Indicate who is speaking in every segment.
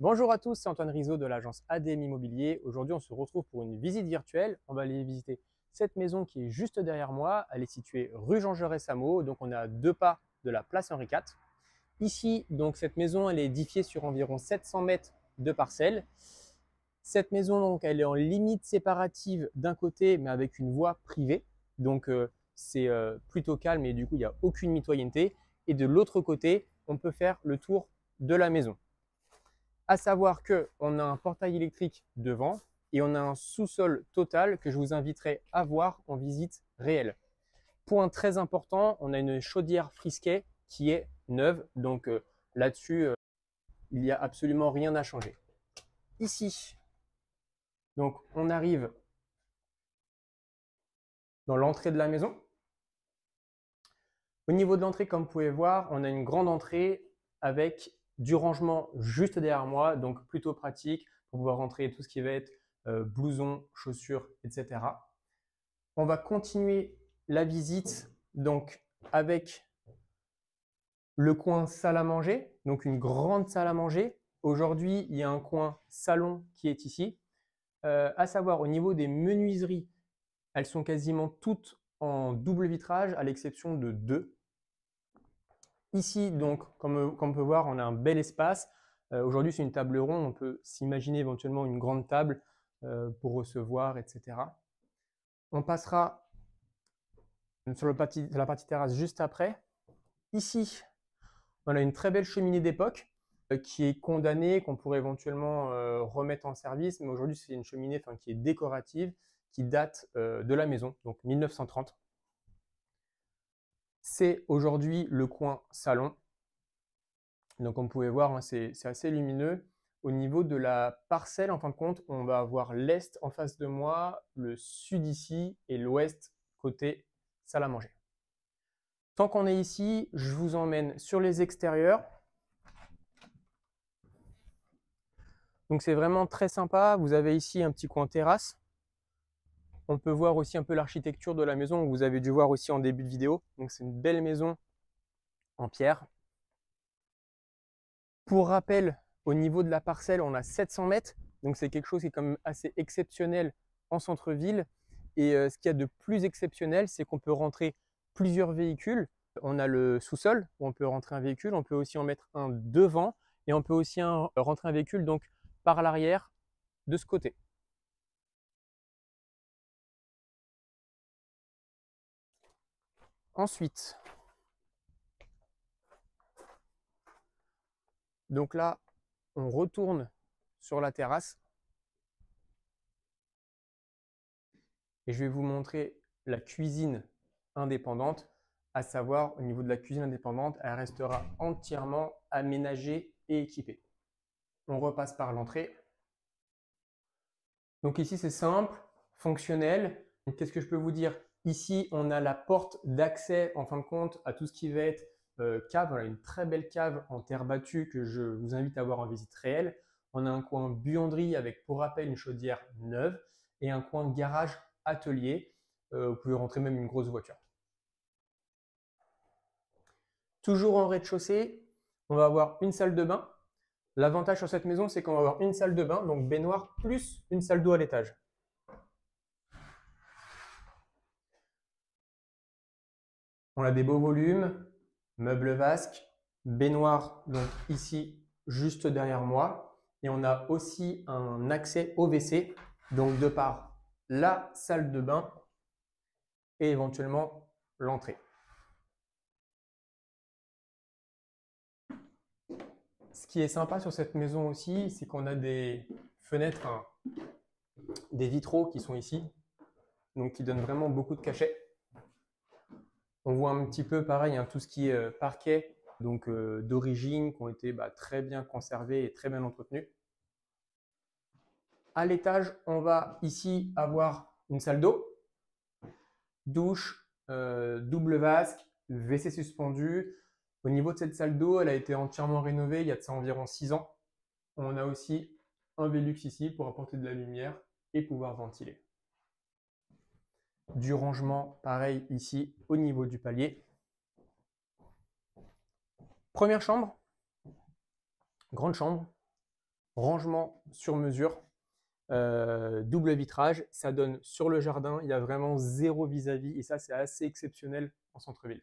Speaker 1: Bonjour à tous, c'est Antoine Rizzo de l'agence ADM Immobilier. Aujourd'hui, on se retrouve pour une visite virtuelle. On va aller visiter cette maison qui est juste derrière moi. Elle est située rue Jean Jaurès à Meaux, donc on est à 2 pas de la place Henri IV. Ici, donc cette maison, elle est édifiée sur environ 700 mètres de parcelle. Cette maison, donc, elle est en limite séparative d'un côté, mais avec une voie privée. Donc c'est plutôt calme et du coup, il n'y a aucune mitoyenneté. Et de l'autre côté, on peut faire le tour de la maison. À savoir qu'on a un portail électrique devant et on a un sous-sol total que je vous inviterai à voir en visite réelle. Point très important, on a une chaudière Frisquet qui est neuve, donc là-dessus, il n'y a absolument rien à changer. Ici, donc on arrive dans l'entrée de la maison. Au niveau de l'entrée, comme vous pouvez voir, on a une grande entrée avec du rangement juste derrière moi, donc plutôt pratique pour pouvoir rentrer tout ce qui va être blouson, chaussures, etc. On va continuer la visite donc avec le coin salle à manger, donc une grande salle à manger. Aujourd'hui, il y a un coin salon qui est ici. À savoir, au niveau des menuiseries, elles sont quasiment toutes en double vitrage, à l'exception de deux. Ici, donc, comme on peut voir, on a un bel espace. Aujourd'hui, c'est une table ronde. On peut s'imaginer éventuellement une grande table pour recevoir, etc. On passera sur la partie terrasse juste après. Ici, on a une très belle cheminée d'époque qui est condamnée, qu'on pourrait éventuellement remettre en service. Mais aujourd'hui, c'est une cheminée qui est décorative, qui date de la maison, donc 1930. C'est aujourd'hui le coin salon. Donc, comme vous pouvez voir, hein, c'est assez lumineux. Au niveau de la parcelle, en fin de compte, on va avoir l'est en face de moi, le sud ici et l'ouest côté salle à manger. Tant qu'on est ici, je vous emmène sur les extérieurs. Donc, c'est vraiment très sympa. Vous avez ici un petit coin terrasse. On peut voir aussi un peu l'architecture de la maison. Vous avez dû voir aussi en début de vidéo. Donc, c'est une belle maison en pierre. Pour rappel, au niveau de la parcelle, on a 700 mètres. Donc, c'est quelque chose qui est quand même assez exceptionnel en centre-ville. Et ce qu'il y a de plus exceptionnel, c'est qu'on peut rentrer plusieurs véhicules. On a le sous-sol où on peut rentrer un véhicule. On peut aussi en mettre un devant. Et on peut aussi rentrer un véhicule donc par l'arrière de ce côté. Ensuite, donc là, on retourne sur la terrasse et je vais vous montrer la cuisine indépendante. À savoir, au niveau de la cuisine indépendante, elle restera entièrement aménagée et équipée. On repasse par l'entrée. Donc ici, c'est simple, fonctionnel. Qu'est-ce que je peux vous dire? Ici, on a la porte d'accès, en fin de compte, à tout ce qui va être cave. Voilà, une très belle cave en terre battue que je vous invite à voir en visite réelle. On a un coin buanderie avec, pour rappel, une chaudière neuve et un coin garage atelier. Vous pouvez rentrer même une grosse voiture. Toujours en rez-de-chaussée, on va avoir une salle de bain. L'avantage sur cette maison, c'est qu'on va avoir une salle de bain, donc baignoire, plus une salle d'eau à l'étage. On a des beaux volumes, meubles vasques, baignoire, donc ici, juste derrière moi. Et on a aussi un accès au WC, donc de par la salle de bain et éventuellement l'entrée. Ce qui est sympa sur cette maison aussi, c'est qu'on a des fenêtres, des vitraux qui sont ici, donc qui donnent vraiment beaucoup de cachet. On voit un petit peu pareil, hein, tout ce qui est parquet, donc d'origine, qui ont été très bien conservés et très bien entretenus. À l'étage, on va ici avoir une salle d'eau, douche, double vasque, WC suspendu. Au niveau de cette salle d'eau, elle a été entièrement rénovée il y a de ça environ 6 ans. On a aussi un Velux ici pour apporter de la lumière et pouvoir ventiler. Du rangement, pareil ici au niveau du palier. Première chambre, grande chambre, rangement sur mesure, double vitrage, ça donne sur le jardin, il y a vraiment zéro vis-à-vis et ça c'est assez exceptionnel en centre-ville.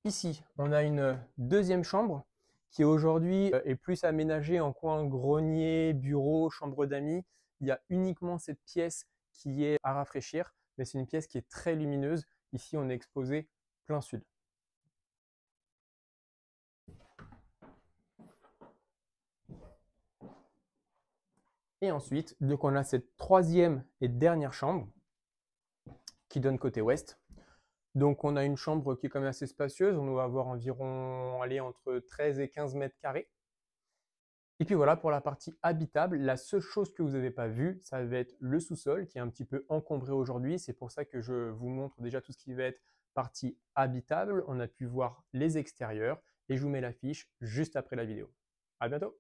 Speaker 1: Ici, on a une deuxième chambre qui aujourd'hui est plus aménagée en coin grenier, bureau, chambre d'amis. Il y a uniquement cette pièce qui est à rafraîchir, mais c'est une pièce qui est très lumineuse. Ici, on est exposé plein sud. Et ensuite, donc on a cette troisième et dernière chambre qui donne côté ouest. Donc on a une chambre qui est quand même assez spacieuse, on va avoir environ entre 13 et 15 mètres carrés. Et puis voilà pour la partie habitable, la seule chose que vous n'avez pas vue, ça va être le sous-sol qui est un petit peu encombré aujourd'hui. C'est pour ça que je vous montre déjà tout ce qui va être partie habitable. On a pu voir les extérieurs et je vous mets la fiche juste après la vidéo. À bientôt!